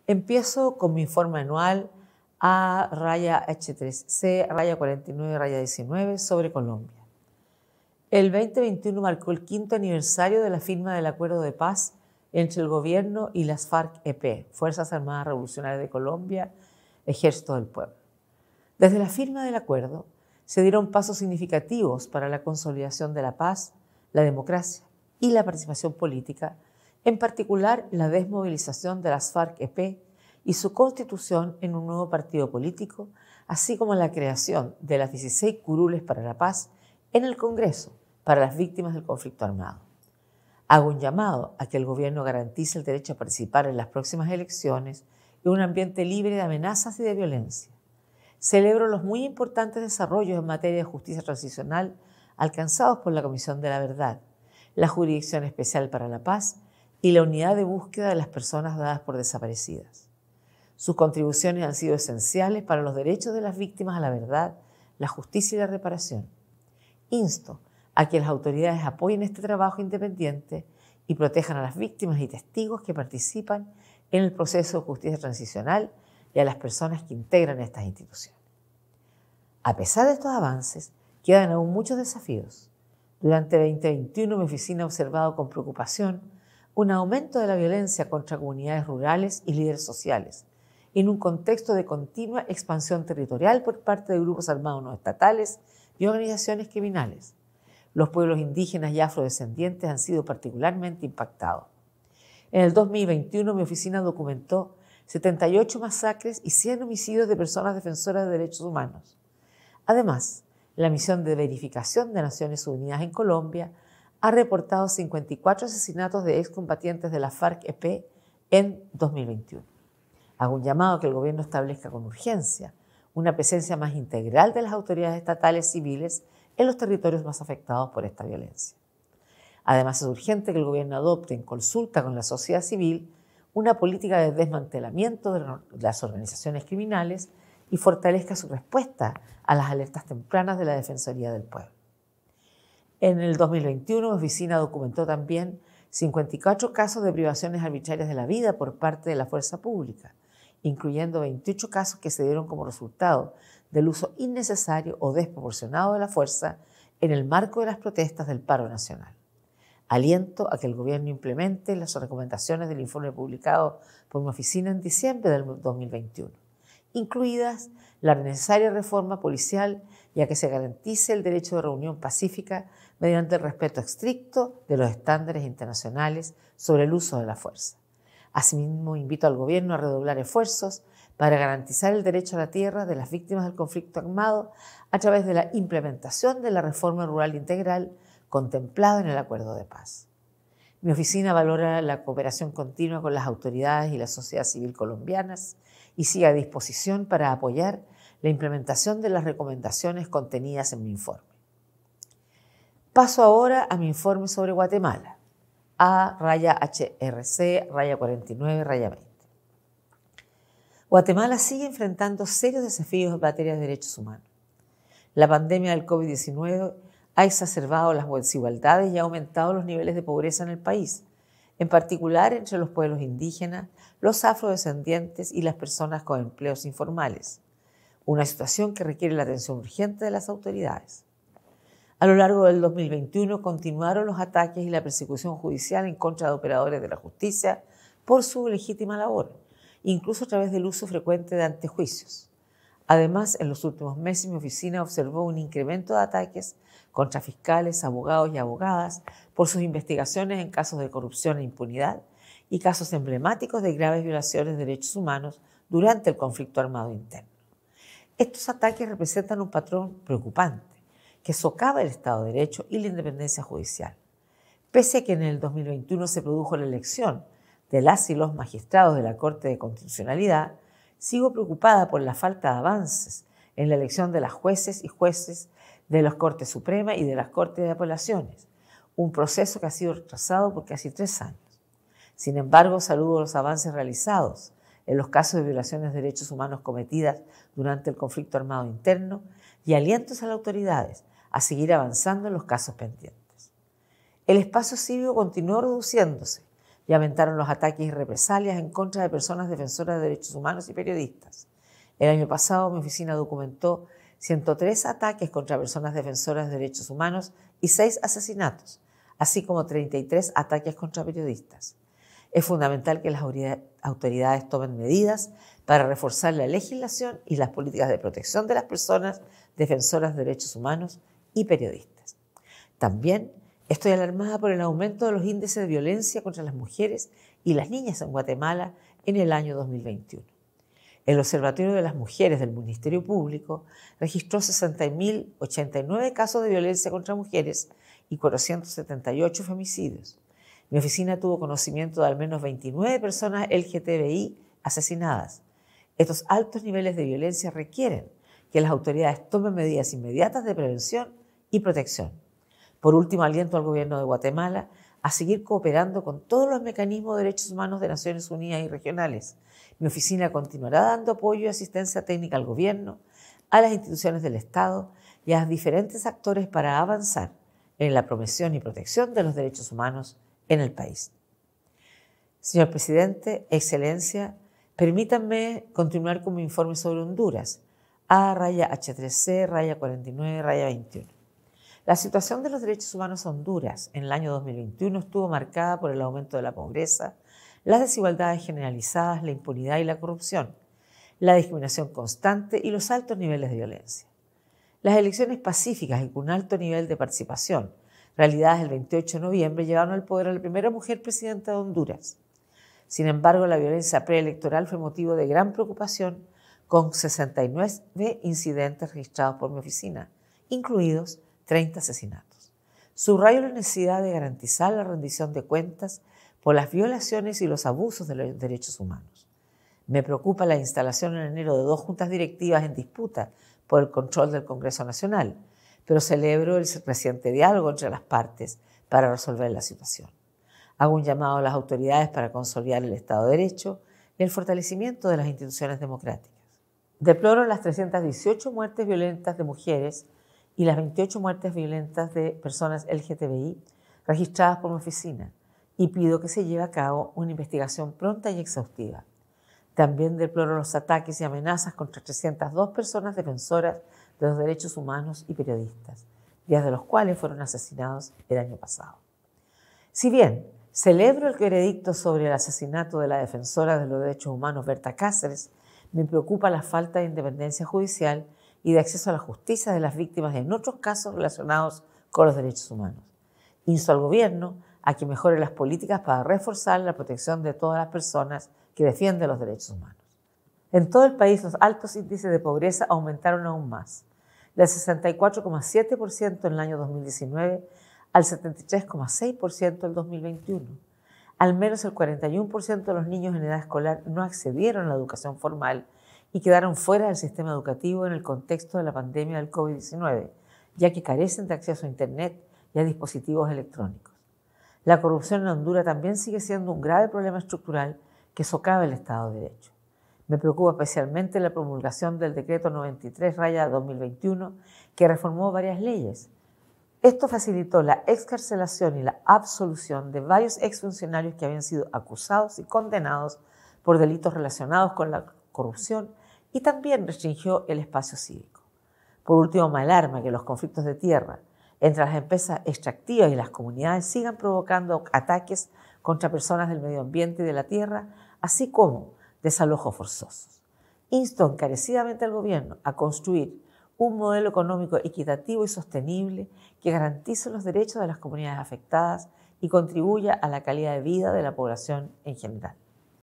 Empiezo con mi informe anual A-H3C-49-19 sobre Colombia. El 2021 marcó el 5º aniversario de la firma del Acuerdo de Paz entre el gobierno y las FARC-EP, Fuerzas Armadas Revolucionarias de Colombia, Ejército del Pueblo. Desde la firma del acuerdo se dieron pasos significativos para la consolidación de la paz, la democracia y la participación política, en particular la desmovilización de las FARC-EP y su constitución en un nuevo partido político, así como la creación de las 16 curules para la paz en el Congreso para las víctimas del conflicto armado. Hago un llamado a que el gobierno garantice el derecho a participar en las próximas elecciones en un ambiente libre de amenazas y de violencia. Celebro los muy importantes desarrollos en materia de justicia transicional alcanzados por la Comisión de la Verdad, la Jurisdicción Especial para la Paz y la Unidad de Búsqueda de las Personas Dadas por Desaparecidas. Sus contribuciones han sido esenciales para los derechos de las víctimas a la verdad, la justicia y la reparación. Insto a que las autoridades apoyen este trabajo independiente y protejan a las víctimas y testigos que participan en el proceso de justicia transicional y a las personas que integran estas instituciones. A pesar de estos avances, quedan aún muchos desafíos. Durante 2021 mi oficina ha observado con preocupación un aumento de la violencia contra comunidades rurales y líderes sociales, en un contexto de continua expansión territorial por parte de grupos armados no estatales y organizaciones criminales. Los pueblos indígenas y afrodescendientes han sido particularmente impactados. En el 2021 mi oficina documentó 78 masacres y 100 homicidios de personas defensoras de derechos humanos. Además, la misión de verificación de Naciones Unidas en Colombia ha reportado 54 asesinatos de excombatientes de la FARC-EP en 2021. Hago un llamado a que el gobierno establezca con urgencia una presencia más integral de las autoridades estatales civiles en los territorios más afectados por esta violencia. Además, es urgente que el gobierno adopte, en consulta con la sociedad civil, una política de desmantelamiento de las organizaciones criminales y fortalezca su respuesta a las alertas tempranas de la Defensoría del Pueblo. En el 2021, mi oficina documentó también 54 casos de privaciones arbitrarias de la vida por parte de la fuerza pública, incluyendo 28 casos que se dieron como resultado del uso innecesario o desproporcionado de la fuerza en el marco de las protestas del paro nacional. Aliento a que el gobierno implemente las recomendaciones del informe publicado por mi oficina en diciembre del 2021, incluidas la necesaria reforma policial y a que se garantice el derecho de reunión pacífica mediante el respeto estricto de los estándares internacionales sobre el uso de la fuerza. Asimismo, invito al gobierno a redoblar esfuerzos para garantizar el derecho a la tierra de las víctimas del conflicto armado a través de la implementación de la reforma rural integral contemplado en el Acuerdo de Paz. Mi oficina valora la cooperación continua con las autoridades y la sociedad civil colombianas y sigue a disposición para apoyar la implementación de las recomendaciones contenidas en mi informe. Paso ahora a mi informe sobre Guatemala, A-HRC-49-20. Guatemala sigue enfrentando serios desafíos en materia de derechos humanos. La pandemia del COVID-19 ha exacerbado las desigualdades y ha aumentado los niveles de pobreza en el país, en particular entre los pueblos indígenas, los afrodescendientes y las personas con empleos informales, una situación que requiere la atención urgente de las autoridades. A lo largo del 2021 continuaron los ataques y la persecución judicial en contra de operadores de la justicia por su legítima labor, incluso a través del uso frecuente de antejuicios. Además, en los últimos meses mi oficina observó un incremento de ataques contra fiscales, abogados y abogadas por sus investigaciones en casos de corrupción e impunidad y casos emblemáticos de graves violaciones de derechos humanos durante el conflicto armado interno. Estos ataques representan un patrón preocupante que socava el Estado de Derecho y la independencia judicial. Pese a que en el 2021 se produjo la elección de las y los magistrados de la Corte de Constitucionalidad, sigo preocupada por la falta de avances en la elección de las jueces y jueces de la Corte Suprema y de las Cortes de Apelaciones, un proceso que ha sido retrasado por casi 3 años. Sin embargo, saludo los avances realizados en los casos de violaciones de derechos humanos cometidas durante el conflicto armado interno y alientos a las autoridades a seguir avanzando en los casos pendientes. El espacio cívico continuó reduciéndose, y aumentaron los ataques y represalias en contra de personas defensoras de derechos humanos y periodistas. El año pasado mi oficina documentó 103 ataques contra personas defensoras de derechos humanos y 6 asesinatos, así como 33 ataques contra periodistas. Es fundamental que las autoridades tomen medidas para reforzar la legislación y las políticas de protección de las personas defensoras de derechos humanos y periodistas. También estoy alarmada por el aumento de los índices de violencia contra las mujeres y las niñas en Guatemala en el año 2021. El Observatorio de las Mujeres del Ministerio Público registró 60.089 casos de violencia contra mujeres y 478 femicidios. Mi oficina tuvo conocimiento de al menos 29 personas LGTBI asesinadas. Estos altos niveles de violencia requieren que las autoridades tomen medidas inmediatas de prevención y protección. Por último, aliento al gobierno de Guatemala a seguir cooperando con todos los mecanismos de derechos humanos de Naciones Unidas y regionales. Mi oficina continuará dando apoyo y asistencia técnica al gobierno, a las instituciones del Estado y a diferentes actores para avanzar en la promoción y protección de los derechos humanos en el país. Señor Presidente, Excelencia, permítanme continuar con mi informe sobre Honduras, A-H3C-49-21. La situación de los derechos humanos en Honduras en el año 2021 estuvo marcada por el aumento de la pobreza, las desigualdades generalizadas, la impunidad y la corrupción, la discriminación constante y los altos niveles de violencia. Las elecciones pacíficas y con un alto nivel de participación, realizadas el 28 de noviembre, llevaron al poder a la primera mujer presidenta de Honduras. Sin embargo, la violencia preelectoral fue motivo de gran preocupación, con 69 incidentes registrados por mi oficina, incluidos 30 asesinatos. Subrayo la necesidad de garantizar la rendición de cuentas por las violaciones y los abusos de los derechos humanos. Me preocupa la instalación en enero de 2 juntas directivas en disputa por el control del Congreso Nacional, pero celebro el reciente diálogo entre las partes para resolver la situación. Hago un llamado a las autoridades para consolidar el Estado de Derecho y el fortalecimiento de las instituciones democráticas. Deploro las 318 muertes violentas de mujeres y las 28 muertes violentas de personas LGTBI registradas por mi oficina y pido que se lleve a cabo una investigación pronta y exhaustiva. También deploro los ataques y amenazas contra 302 personas defensoras de los derechos humanos y periodistas, 10 de los cuales fueron asesinados el año pasado. Si bien celebro el veredicto sobre el asesinato de la defensora de los derechos humanos Berta Cáceres, me preocupa la falta de independencia judicial y de acceso a la justicia de las víctimas en otros casos relacionados con los derechos humanos. Insto al gobierno a que mejore las políticas para reforzar la protección de todas las personas que defienden los derechos humanos. En todo el país, los altos índices de pobreza aumentaron aún más, del 64,7% en el año 2019 al 73,6% en el 2021. Al menos el 41% de los niños en edad escolar no accedieron a la educación formal y quedaron fuera del sistema educativo en el contexto de la pandemia del COVID-19, ya que carecen de acceso a Internet y a dispositivos electrónicos. La corrupción en Honduras también sigue siendo un grave problema estructural que socava el Estado de Derecho. Me preocupa especialmente la promulgación del Decreto 93/2021, que reformó varias leyes. Esto facilitó la excarcelación y la absolución de varios exfuncionarios que habían sido acusados y condenados por delitos relacionados con la corrupción y también restringió el espacio cívico. Por último, me alarma que los conflictos de tierra entre las empresas extractivas y las comunidades sigan provocando ataques contra personas del medio ambiente y de la tierra, así como desalojos forzosos. Insto encarecidamente al gobierno a construir un modelo económico equitativo y sostenible que garantice los derechos de las comunidades afectadas y contribuya a la calidad de vida de la población en general.